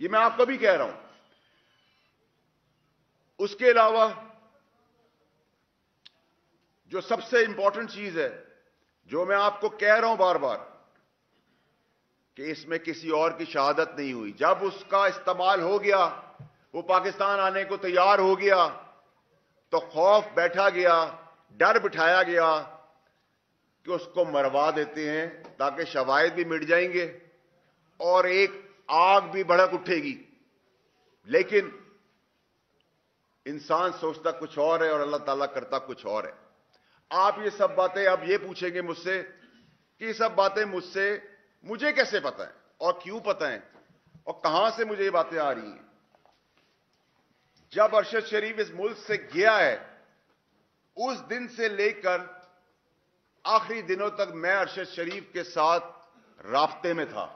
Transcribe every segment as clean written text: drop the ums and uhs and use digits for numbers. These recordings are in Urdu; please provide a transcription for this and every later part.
یہ میں آپ کو بھی کہہ رہا ہوں. اس کے علاوہ جو سب سے امپورٹنٹ چیز ہے، جو میں آپ کو کہہ رہا ہوں بار بار، کہ اس میں کسی اور کی شہادت نہیں ہوئی. جب اس کا استعمال ہو گیا، وہ پاکستان آنے کو تیار ہو گیا، تو خوف بیٹھا گیا، ڈر بٹھایا گیا کہ اس کو مروا دیتے ہیں تاکہ شواہد بھی مٹ جائیں گے اور ایک آگ بھی بھڑک اٹھے گی. لیکن انسان سوچتا کچھ اور ہے اور اللہ تعالیٰ کرتا کچھ اور ہے. آپ یہ سب باتیں اب یہ پوچھیں گے مجھ سے کہ یہ سب باتیں مجھے کیسے پتہ ہیں اور کیوں پتہ ہیں اور کہاں سے مجھے یہ باتیں آ رہی ہیں. جب ارشد شریف اس ملک سے گیا ہے، اس دن سے لے کر آخری دنوں تک میں ارشد شریف کے ساتھ رابطے میں تھا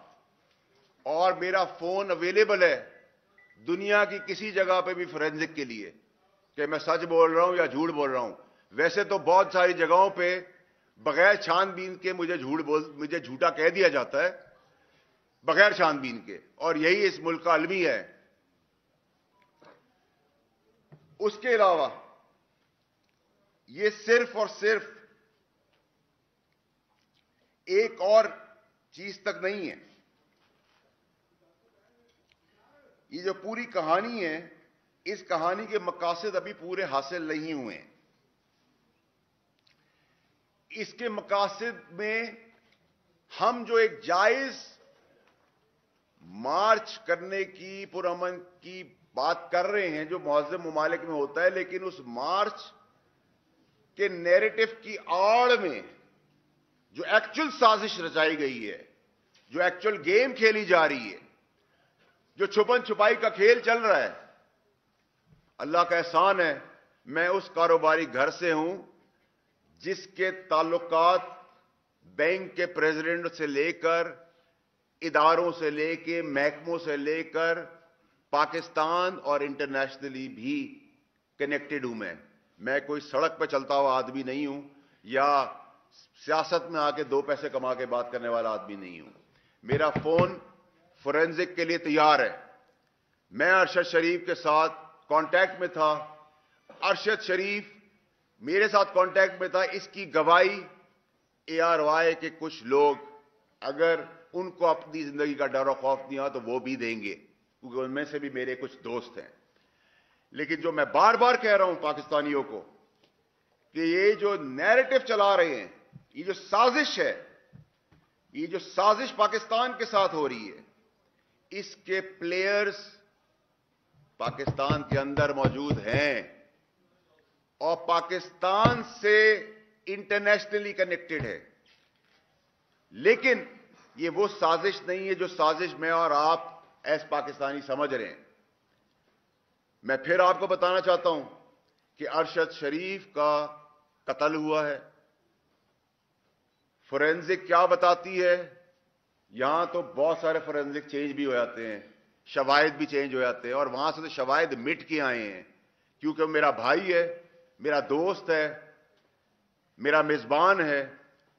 اور میرا فون اویلیبل ہے دنیا کی کسی جگہ پہ بھی فورینزک کے لیے کہ میں سچ بول رہا ہوں یا جھوٹ بول رہا ہوں. ویسے تو بہت ساری جگہوں پہ بغیر چھان بین کے مجھے جھوٹا کہہ دیا جاتا ہے، بغیر چھان بین کے، اور یہی اس ملک کا المی ہے. اس کے علاوہ یہ صرف اور صرف ایک اور چیز تک نہیں ہے. یہ جو پوری کہانی ہے، اس کہانی کے مقاصد ابھی پورے حاصل نہیں ہوئے ہیں. اس کے مقاصد میں ہم جو ایک جائز مارچ کرنے کی، پرامن کی بات کر رہے ہیں جو مہذب ممالک میں ہوتا ہے، لیکن اس مارچ کے نیریٹو کی آڑ میں جو ایکچول سازش رچائی گئی ہے، جو ایکچول گیم کھیلی جا رہی ہے، جو چھپن چھپائی کا کھیل چل رہا ہے، اللہ کا احسان ہے میں اس کاروباری گھر سے ہوں جس کے تعلقات بینک کے پریزیڈنٹ سے لے کر، اداروں سے لے کے، محکموں سے لے کر پاکستان اور انٹرنیشنلی بھی کنیکٹڈ ہوں. میں کوئی سڑک پہ چلتا ہوا آدمی نہیں ہوں یا سیاست میں آ کے دو پیسے کما کے بات کرنے والا آدمی نہیں ہوں. میرا فون فورینزک کے لیے تیار ہے. میں ارشد شریف کے ساتھ کانٹیکٹ میں تھا، ارشد شریف میرے ساتھ کانٹیکٹ میں تھا. اس کی گواہی ARY کے کچھ لوگ، اگر ان کو اپنی زندگی کا ڈر و خوف نہیں ہوا تو وہ بھی دیں گے، کیونکہ ان میں سے بھی میرے کچھ دوست ہیں. لیکن جو میں بار بار کہہ رہا ہوں پاکستانیوں کو کہ یہ جو نیریٹو چلا رہے ہیں، یہ جو سازش ہے، یہ جو سازش پاکستان کے ساتھ ہو رہی ہے، اس کے پلیئرز پاکستان کے اندر موجود ہیں اور پاکستان سے انٹرنیشنلی کنیکٹڈ ہے. لیکن یہ وہ سازش نہیں ہے جو سازش میں اور آپ ایس پاکستانی سمجھ رہے ہیں. میں پھر آپ کو بتانا چاہتا ہوں کہ ارشد شریف کا قتل ہوا ہے. فورینزک کیا بتاتی ہے؟ یہاں تو بہت سارے فورینزک چینج بھی ہو جاتے ہیں، شواہد بھی چینج ہو جاتے ہیں، اور وہاں سے تو شواہد مٹ کے آئے ہیں، کیونکہ میرا بھائی ہے، میرا دوست ہے، میرا میزبان ہے.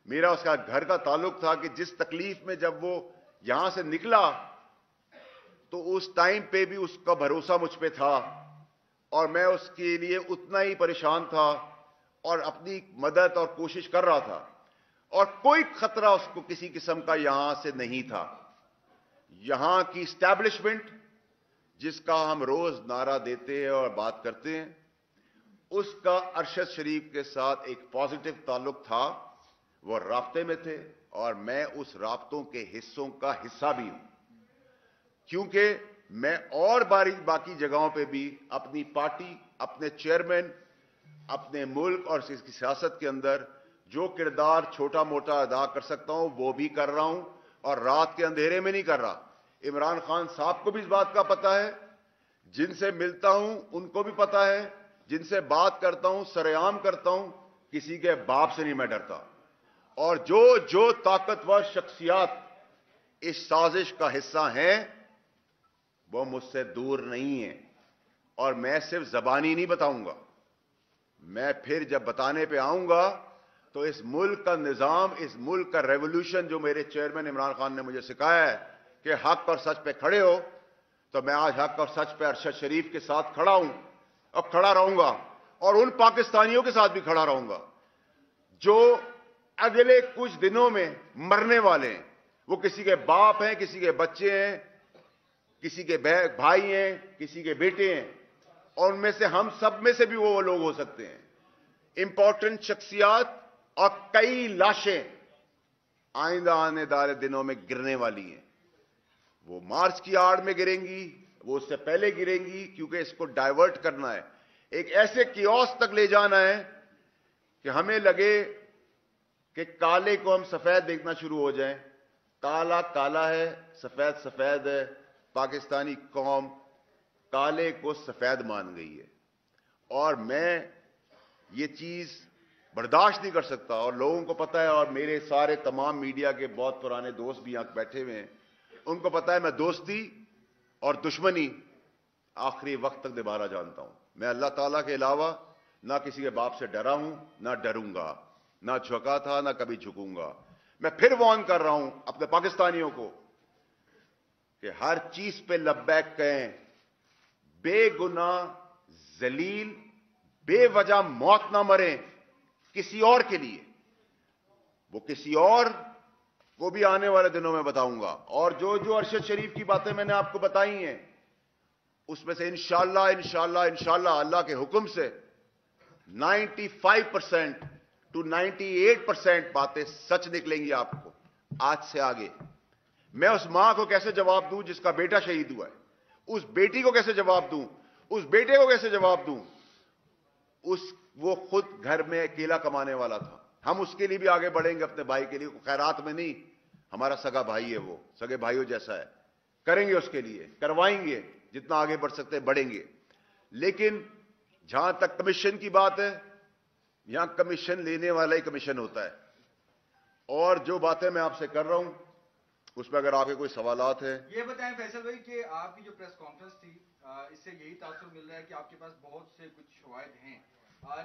میرا اس کا گھر کا تعلق تھا کہ جس تکلیف میں جب وہ یہاں سے نکلا تو اس ٹائم پہ بھی اس کا بھروسہ مجھ پہ تھا اور میں اس کے لیے اتنا ہی پریشان تھا اور اپنی مدد اور کوشش کر رہا تھا، اور کوئی خطرہ اس کو کسی قسم کا یہاں سے نہیں تھا. یہاں کی اسٹیبلشمنٹ جس کا ہم روز نعرہ دیتے ہیں اور بات کرتے ہیں، اس کا ارشد شریف کے ساتھ ایک پازیٹو تعلق تھا. وہ رابطے میں تھے اور میں اس رابطوں کے حصوں کا حصہ بھی ہوں، کیونکہ میں اور باقی جگہوں پہ بھی اپنی پارٹی، اپنے چیئرمین، اپنے ملک اور اس کی سیاست کے اندر جو کردار چھوٹا موٹا ادا کر سکتا ہوں وہ بھی کر رہا ہوں، اور رات کے اندھیرے میں نہیں کر رہا. عمران خان صاحب کو بھی اس بات کا پتہ ہے، جن سے ملتا ہوں ان کو بھی پتہ ہے، جن سے بات کرتا ہوں سرعام کرتا ہوں، کسی کے باپ سے نہیں میں ڈرتا. اور جو طاقتور شخصیات اس سازش کا حصہ ہیں وہ مجھ سے دور نہیں ہیں، اور میں صرف زبانی نہیں بتاؤں گا، میں پھر جب بتانے پہ آؤں گا تو اس ملک کا نظام، اس ملک کا ریولوشن جو میرے چیئرمین عمران خان نے مجھے سکھایا ہے کہ حق اور سچ پہ کھڑے ہو، تو میں آج حق اور سچ پہ ارشد شریف کے ساتھ کھڑا ہوں اور کھڑا رہوں گا, اور ان پاکستانیوں کے ساتھ بھی کھڑا رہوں گا جو اگلے کچھ دنوں میں مرنے والے ہیں. وہ کسی کے باپ ہیں, کسی کے بچے ہیں, کسی کے بھائی ہیں, کسی کے بیٹے ہیں, اور ان میں سے ہم سب میں سے بھی وہ لوگ ہو سکتے ہیں. امپورٹنٹ شخصیات اور کئی لاشیں آئندہ آنے والے دنوں میں گرنے والی ہیں. وہ مارچ کی آڑ میں گریں گی, وہ اس سے پہلے گریں گی, کیونکہ اس کو ڈائیورٹ کرنا ہے, ایک ایسے کیوس تک لے جانا ہے کہ ہمیں لگے کہ کالے کو ہم سفید دیکھنا شروع ہو جائیں. کالا کالا ہے, سفید سفید ہے. پاکستانی قوم کالے کو سفید مان گئی ہے, اور میں یہ چیز برداشت نہیں کر سکتا. اور لوگوں کو پتا ہے, اور میرے سارے تمام میڈیا کے بہت پرانے دوست بھی یہاں بیٹھے ہوئے ہیں, ان کو پتا ہے میں دوستی اور دشمنی آخری وقت تک نبھانا جانتا ہوں. میں اللہ تعالیٰ کے علاوہ نہ کسی کے باپ سے ڈرا ہوں, نہ ڈروں گا, نہ جھکا تھا, نہ کبھی جھکوں گا. میں پھر وارن کر رہا ہوں اپنے پاکستانیوں کو کہ ہر چیز پہ لبیک کہیں, بے گناہ ذلیل بے وجہ موت نہ مریں کسی اور کے لیے. وہ کسی اور کو بھی آنے والے دنوں میں بتاؤں گا. اور جو ارشد شریف کی باتیں میں نے آپ کو بتائی ہیں, اس میں سے انشاءاللہ اللہ کے حکم سے 95% to 98% باتیں سچ نکلیں گی آپ کو. آج سے آگے میں اس ماں کو کیسے جواب دوں جس کا بیٹا شہید ہوا ہے, اس بیٹی کو کیسے جواب دوں, اس بیٹے کو کیسے جواب دوں. وہ خود گھر میں اکیلا کمانے والا تھا. ہم اس کے لیے بھی آگے بڑھیں گے, اپنے بھائی کے لیے. خیرات میں نہیں, ہمارا سگا بھائی ہے, وہ سگے بھائیوں جیسا ہے. کریں گے اس کے لیے, کروائیں گے, جتنا آگے بڑھ سکتے بڑھیں گے. لیکن جہاں تک کمیشن کی بات ہے, یہاں کمیشن لینے والا ہی کمیشن ہوتا ہے. اور جو باتیں میں آپ سے کر رہا ہوں اس میں اگر آپ کے کوئی سوالات ہیں. یہ بتائیں فیصل بھائی کہ آپ کی جو پریس کانفرنس تھی, اس سے یہی تاثر مل رہا ہے کہ آپ کے پاس بہت سے کچھ شواہد ہیں.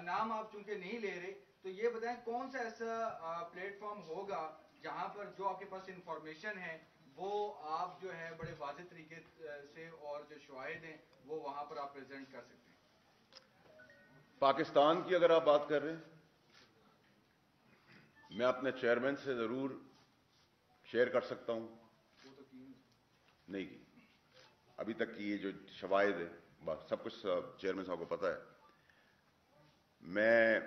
نام آپ چونکہ نہیں لے رہے, تو یہ بتائیں کون سا ایسا پلیٹ فارم ہوگا جہاں پر جو آپ کے پاس انفارمیشن ہے وہ آپ جو ہے بڑے واضح طریقے سے, اور جو شواہد ہیں وہ وہاں پر آپ پریزنٹ کر سکتے ہیں. پاکستان کی اگر آپ بات کر رہے ہیں, میں اپنے چیئرمین سے ضرور شیئر کر سکتا ہوں. نہیں کی ابھی تک کی یہ جو شواہد ہے, سب کچھ چیئرمین صاحب کو پتا ہے. میں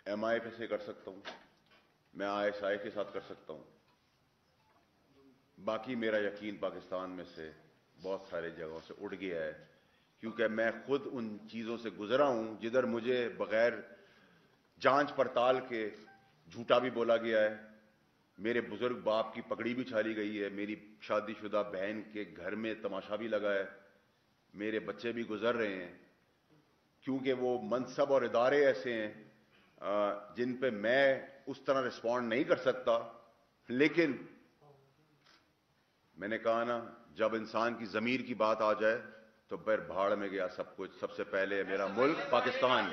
ایم آئی پہ سے کر سکتا ہوں, میں آئی ایس آئی کے ساتھ کر سکتا ہوں. باقی میرا یقین پاکستان میں سے بہت سارے جگہوں سے اڑ گیا ہے, کیونکہ میں خود ان چیزوں سے گزرا ہوں جدھر مجھے بغیر جانچ پڑتال کے جھوٹا بھی بولا گیا ہے. میرے بزرگ باپ کی پگڑی بھی چھالی گئی ہے, میری شادی شدہ بہن کے گھر میں تماشا بھی لگا ہے, میرے بچے بھی گزر رہے ہیں, کیونکہ وہ منصب اور ادارے ایسے ہیں جن پہ میں اس طرح رسپونڈ نہیں کر سکتا. لیکن میں نے کہا نا, جب انسان کی ضمیر کی بات آ جائے تو پھر بھاڑ میں گیا سب کچھ. سب سے پہلے میرا ملک پاکستان.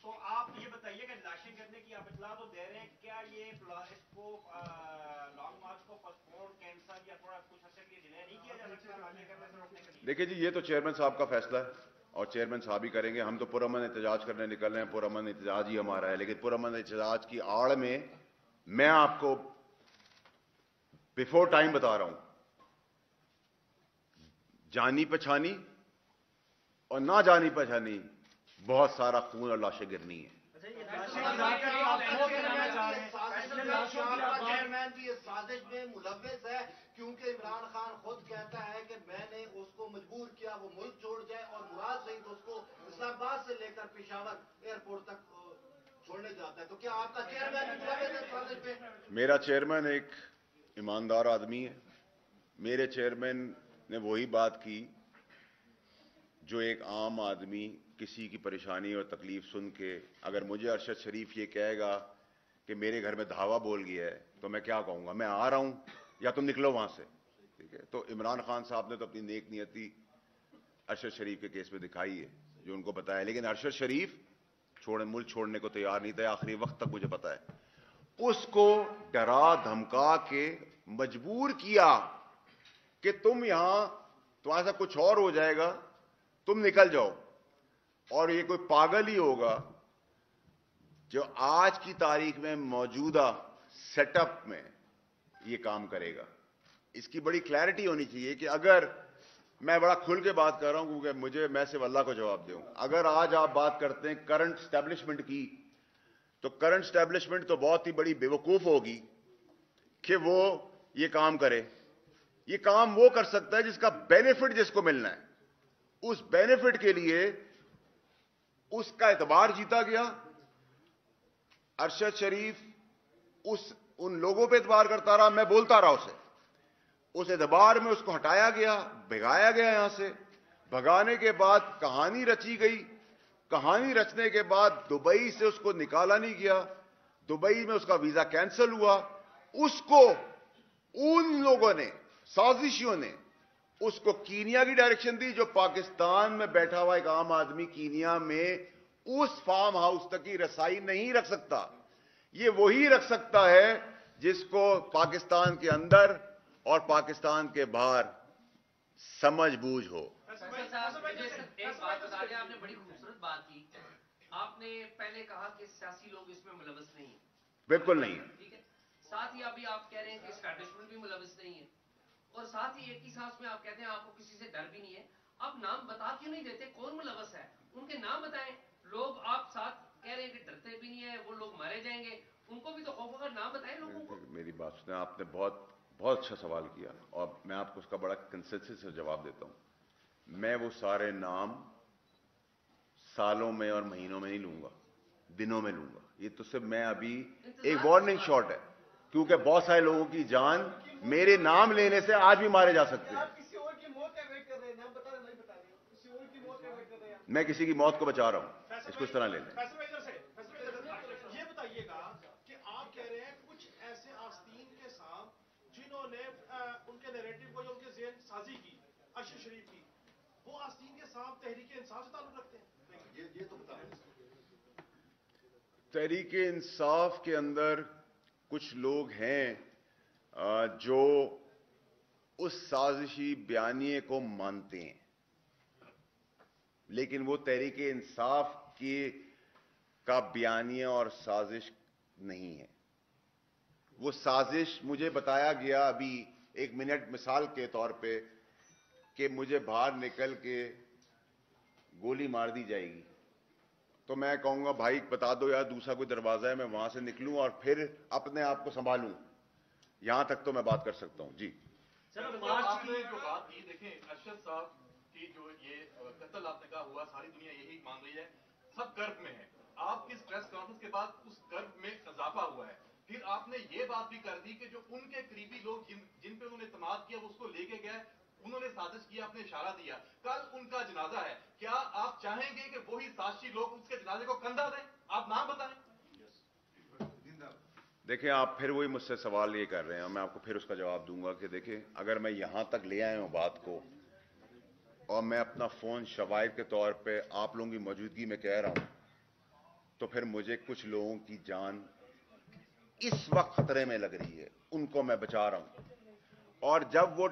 تو آپ یہ بتائیے کہ لاشیں گرنے کی آپ اطلاع تو دے رہے ہیں, کیا یہ اس کو لانگ مارچ کو پوسٹپون کینسل یا تھوڑا کچھ عرصے کے لیے ڈیلے نہیں کیا جا سکتا لاشیں گرنے سے روکنے کے لیے؟ دیکھیے جی, یہ تو چیئرمین صاحب کا فیصلہ ہے اور چیئرمین صاحب ہی کریں گے. ہم تو پرامن احتجاج کرنے نکل رہے ہیں, پرامن احتجاج ہی ہمارا ہے. لیکن پرامن احتجاج کی آڑ میں میں آپ کو بیفور ٹائم بتا رہا ہوں, جانی پہچانی اور نہ جانی پہچانی بہت سارا خون اور لاشیں گرنی ہیں. چیئرمین بھی اس سازش میں ملوث ہے, کیونکہ عمران خان خود کہتا ہے کہ میں نے اس کو مجبور کیا وہ ملک چھوڑ جائے, اور مراد سعید اس کو اسلام آباد سے لے کر پشاور ایئرپورٹ تک چھوڑنے جاتا ہے. تو کیا آپ کا چیئرمین بھی ملوث ہے اس سازش میں؟ میرا چیئرمین ایک ایماندار آدمی ہے. میرے چیئرمین نے وہی بات کی جو ایک عام آدمی کسی کی پریشانی اور تکلیف سن کے, اگر مجھے ارشد شریف یہ کہے گا کہ میرے گھر میں دھاوا بول گیا ہے تو میں کیا کہوں گا, میں آ رہا ہوں یا تم نکلو وہاں سے. ٹھیک ہے, تو عمران خان صاحب نے تو اپنی نیک نیتی ارشد شریف کے کیس میں دکھائی ہے جو ان کو بتایا, لیکن ارشد شریف ملک چھوڑنے کو تیار نہیں تھا آخری وقت تک, مجھے پتا ہے. اس کو ڈرا دھمکا کے مجبور کیا کہ تم یہاں تمہارا کچھ اور ہو جائے گا, تم نکل جاؤ. اور یہ کوئی پاگل ہی ہوگا جو آج کی تاریخ میں موجودہ سیٹ اپ میں یہ کام کرے گا. اس کی بڑی کلیئرٹی ہونی چاہیے کہ اگر میں بڑا کھل کے بات کر رہا ہوں کیونکہ میں صرف اللہ کو جواب دوں. اگر آج آپ بات کرتے ہیں کرنٹ اسٹیبلشمنٹ کی, تو کرنٹ اسٹیبلشمنٹ تو بہت ہی بڑی بیوقوف ہوگی کہ وہ یہ کام کرے. یہ کام وہ کر سکتا ہے جس کا بینیفٹ جس کو ملنا ہے. اس بینیفٹ کے لیے اس کا اعتبار جیتا گیا. ارشد شریف ان لوگوں پہ اعتبار کرتا رہا, میں بولتا رہا اسے. اس اعتبار میں اس کو ہٹایا گیا, بھگایا گیا یہاں سے. بھگانے کے بعد کہانی رچی گئی. کہانی رچنے کے بعد دبئی سے اس کو نکالا نہیں گیا. دبئی میں اس کا ویزا کینسل ہوا. اس کو ان لوگوں نے, سازشیوں نے اس کو کینیا کی ڈائریکشن دی, جو پاکستان میں بیٹھا ہوا ایک عام آدمی کینیا میں اس فارم ہاؤس تک کی رسائی نہیں رکھ سکتا. یہ وہی رکھ سکتا ہے جس کو پاکستان کے اندر اور پاکستان کے باہر سمجھ بوجھ ہو. ایک بات بتا دیں, آپ نے بڑی خوبصورت بات کی. آپ نے پہلے کہا کہ سیاسی لوگ اس میں ملوث نہیں ہیں. بالکل نہیں ہے. ٹھیک ہے. ساتھ ہی ابھی آپ کہہ رہے ہیں کہ اسٹیبلشمنٹ بھی ملوث نہیں ہے, اور ساتھ ہی ایک ہی سانس میں آپ کہتے ہیں آپ کو کسی سے ڈر بھی نہیں ہے. آپ نام بتا کیوں نہیں دیتے کون ملوث ہے؟ ان کے نام بتائیں. لوگ آپ ساتھ کہہ رہے ہیں کہ ڈرتے بھی نہیں ہیں, وہ لوگ مارے جائیں گے, ان کو بھی تو خوف ہوگا. نام بتائیں لوگوں کو. میری بات سنیں, آپ نے بہت اچھا سوال کیا, اور میں آپ کو اس کا بڑا کنسنسس سے جواب دیتا ہوں. میں وہ سارے نام سالوں میں اور مہینوں میں نہیں لوں گا, دنوں میں لوں گا. یہ تو صرف میں ابھی ایک وارننگ شاٹ ہے, کیونکہ بہت سارے لوگوں کی جان میرے نام لینے سے آج بھی مارے جا سکتے ہیں. میں کسی کی موت کو بچا رہا ہوں, اس کو اس طرح لے لیں. یہ بتائیے گا کہ آپ کہہ رہے ہیں کچھ ایسے آستین کے ساتھ جنہوں نے ان کے نیریٹو کو, جو ان کے ذہن سازی کی ارشد شریف کی, وہ آستین کے ساتھ تحریک انصاف سے تعلق رکھتے ہیں. یہ تو بتائیں. تحریک انصاف کے اندر کچھ لوگ ہیں جو اس سازشی بیانیے کو مانتے ہیں, لیکن وہ تحریک انصاف کا بیانیہ اور سازش نہیں ہے. وہ سازش مجھے بتایا گیا ابھی 1 منٹ مثال کے طور پہ کہ مجھے باہر نکل کے گولی مار دی جائے گی, تو میں کہوں گا بھائی بتا دو یار دوسرا کوئی دروازہ ہے, میں وہاں سے نکلوں اور پھر اپنے آپ کو سنبھالوں. یہاں تک تو میں بات کر سکتا ہوں. جی آپ نے جو بات کی, دیکھیں ارشد صاحب کی جو یہ قتل آپ نے کہا ہوا, ساری دنیا یہی مان رہی ہے, سب کرب میں ہے. آپ کی پریس کانفرنس کے بعد اس کرب میں اضافہ ہوا ہے. پھر آپ نے یہ بات بھی کر دی کہ جو ان کے قریبی لوگ جن پہ انہوں نے اعتماد کیا وہ اس کو لے کے گئے, انہوں نے سازش کیا, اپنے اشارہ دیا. کل ان کا جنازہ ہے, کیا آپ چاہیں گے کہ وہی سازشی لوگ اس کے جنازے کو کندھا دیں؟ آپ نام بتائیں. دیکھیں آپ پھر وہی مجھ سے سوال یہ کر رہے ہیں, میں آپ کو پھر اس کا جواب دوں گا کہ دیکھیں اگر میں یہاں تک لے آیا ہوں بات کو, اور میں اپنا فون شواہد کے طور پہ آپ لوگوں کی موجودگی میں کہہ رہا ہوں, تو پھر مجھے کچھ لوگوں کی جان اس وقت خطرے میں لگ رہی ہے, ان کو میں بچا رہا ہوں. اور جب وہ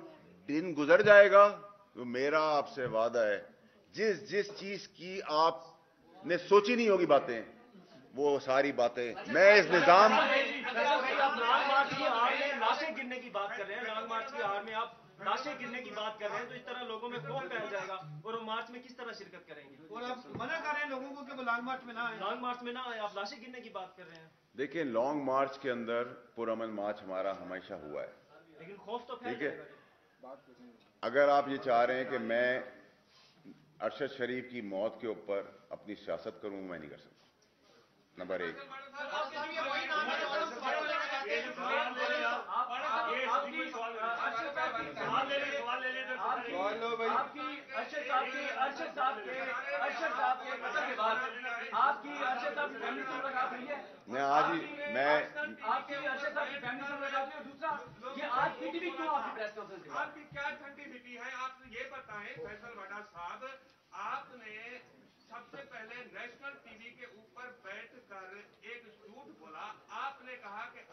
دن گزر جائے گا تو میرا آپ سے وعدہ ہے, جس چیز کی آپ نے سوچی نہیں ہوگی باتیں, وہ ساری باتیں میں اس نظام. آپ لانگ مارچ کی آڑ میں لاشیں گرنے کی بات کر رہے ہیں, لانگ مارچ کی آڑ میں آپ لاشیں گرنے کی بات کر رہے ہیں, تو اس طرح لوگوں میں خوف پھیل جائے گا اور وہ مارچ میں کس طرح شرکت کریں گے؟ اور آپ منع کر رہے ہیں لوگوں کو کہ وہ لانگ مارچ میں نہ آئیں. لانگ مارچ میں نہ آئے, آپ لاشیں گرنے کی بات کر رہے ہیں. دیکھیں لانگ مارچ کے اندر پرامن مارچ ہمارا ہمیشہ ہوا ہے, لیکن خوف تو پھیل ٹھیک ہے. جائے گا. اگر آپ یہ چاہ رہے ہیں کہ میں ارشد شریف کی موت کے اوپر اپنی سیاست کروں, میں نہیں کر سکتا. نمبر 1. میں آج ہی آپ کی ارشد صاحب کی فیملی سے ملاقات ہوئی, اور دوسرا یہ آج پی ٹی وی کیوں آپ کی پریس کانفرنس دی؟ آپ کی کیا سینٹیفٹی ہے؟ آپ یہ بتائیں فیصل وڈا صاحب, آپ نے سب سے پہلے نیشنل ٹی وی کے اوپر بیٹھ کر ایک جھوٹ بولا. آپ نے کہا کہ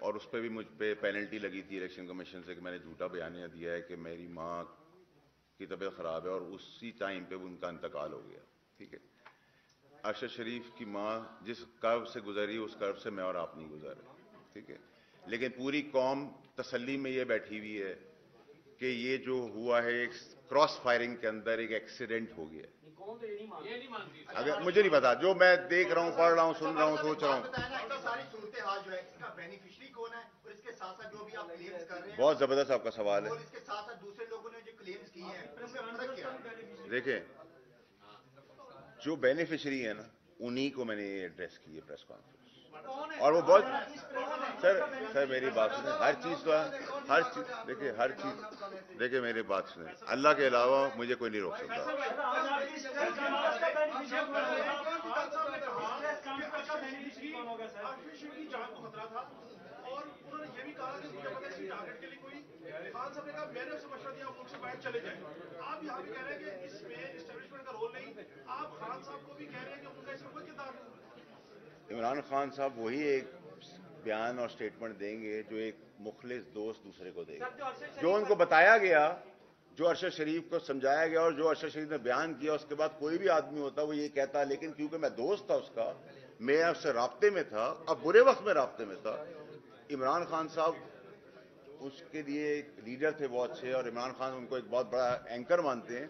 اور اس پہ بھی مجھ پہ پینلٹی لگی تھی الیکشن کمیشن سے کہ میں نے جھوٹا بیانیہ دیا ہے کہ میری ماں کی طبیعت خراب ہے، اور اسی ٹائم پہ ان کا انتقال ہو گیا. ٹھیک ہے، ارشد شریف کی ماں جس کرب سے گزری اس کرب سے میں اور آپ نہیں گزرے. ٹھیک ہے، لیکن پوری قوم تسلی میں یہ بیٹھی ہوئی ہے کہ یہ جو ہوا ہے ایک کراس فائرنگ کے اندر ایک ایکسیڈنٹ ہو گیا. اگر مجھے نہیں پتا، جو میں دیکھ رہا ہوں، پڑھ رہا ہوں، سن رہا ہوں، سوچ رہا ہوں. ساری صورتحال جو ہے اس کا بینیفیشری کون ہے، اور اس کے ساتھ ساتھ جو بھی آپ کلیمز کر رہے ہیں، بہت زبردست آپ کا سوال ہے. اور اس کے ساتھ ساتھ دوسرے لوگوں نے جو کلیمز کیے ہیں ان میں فرق کیا ہے؟ دیکھیں، جو بینیفیشری ہیں نا انہی کو میں نے ایڈریس کی ہے پریس کانفرنس، اور وہ بہت سر میری بات سنیں. ہر چیز تو ہر چیز دیکھیں، ہر چیز دیکھیں، میری بات سنیں. اللہ کے علاوہ مجھے کوئی نہیں روک سکتا. کی جان کو خطرہ تھا، اور انہوں نے یہ بھی کہا کہ مجھے پتا ہے ٹارگیٹ کے لیے کوئی. خان صاحب نے کہا میں نے اسے مشورہ دیا ملک سے باہر چلے جائیں. آپ یہاں بھی کہہ رہے ہیں کہ اس میں اسٹیبلشمنٹ کا رول نہیں. آپ خان صاحب کو بھی کہہ رہے ہیں کہ ان کا اس میں کوئی کردار نہیں. عمران خان صاحب وہی ایک بیان اور سٹیٹمنٹ دیں گے جو ایک مخلص دوست دوسرے کو دے گا. جو ان کو بتایا گیا، جو ارشد شریف کو سمجھایا گیا، اور جو ارشد شریف نے بیان کیا، اس کے بعد کوئی بھی آدمی ہوتا وہ یہ کہتا، لیکن کیونکہ میں دوست تھا اس کا، میں اس سے رابطے میں تھا، اب برے وقت میں رابطے میں تھا. عمران خان صاحب اس کے لیے ایک لیڈر تھے بہت اچھے، اور عمران خان ان کو ایک بہت بڑا اینکر مانتے ہیں،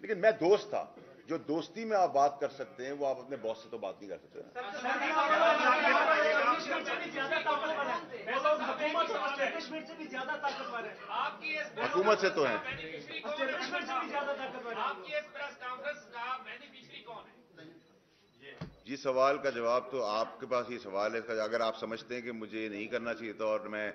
لیکن میں دوست تھا. جو دوستی میں آپ بات کر سکتے ہیں وہ آپ اپنے باس سے تو بات نہیں کر سکتے. حکومت سے تو ہیں. جی سوال کا جواب تو آپ کے پاس یہ سوال ہے. اگر آپ سمجھتے ہیں کہ مجھے یہ نہیں کرنا چاہیے تھا، اور میں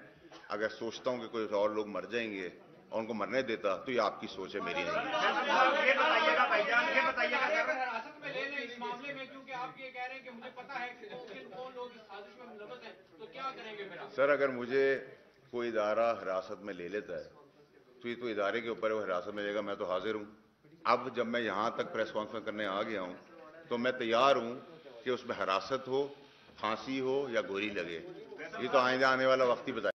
اگر سوچتا ہوں کہ کوئی اور لوگ مر جائیں گے اور ان کو مرنے دیتا، تو یہ آپ کی سوچ ہے، میری نہیں. یہ بتائیے گا بھائی جان، یہ بتائیے گا حراست میں لے لیں اس معاملے میں، کیونکہ آپ یہ کہہ رہے ہیں کہ مجھے پتا ہے کہ کون لوگ اس سازش میں ملوث ہیں، تو کیا کریں گے پھر آپ؟ سر اگر مجھے کوئی ادارہ حراست میں لے لیتا ہے تو یہ تو ادارے کے اوپر وہ حراست میں لے گا، میں تو حاضر ہوں. اب جب میں یہاں تک پریس کانفرنس کرنے آ گیا ہوں تو میں تیار ہوں کہ اس میں حراست ہو، پھانسی ہو یا گولی لگے. یہ تو آنے والا وقت ہی بتائے.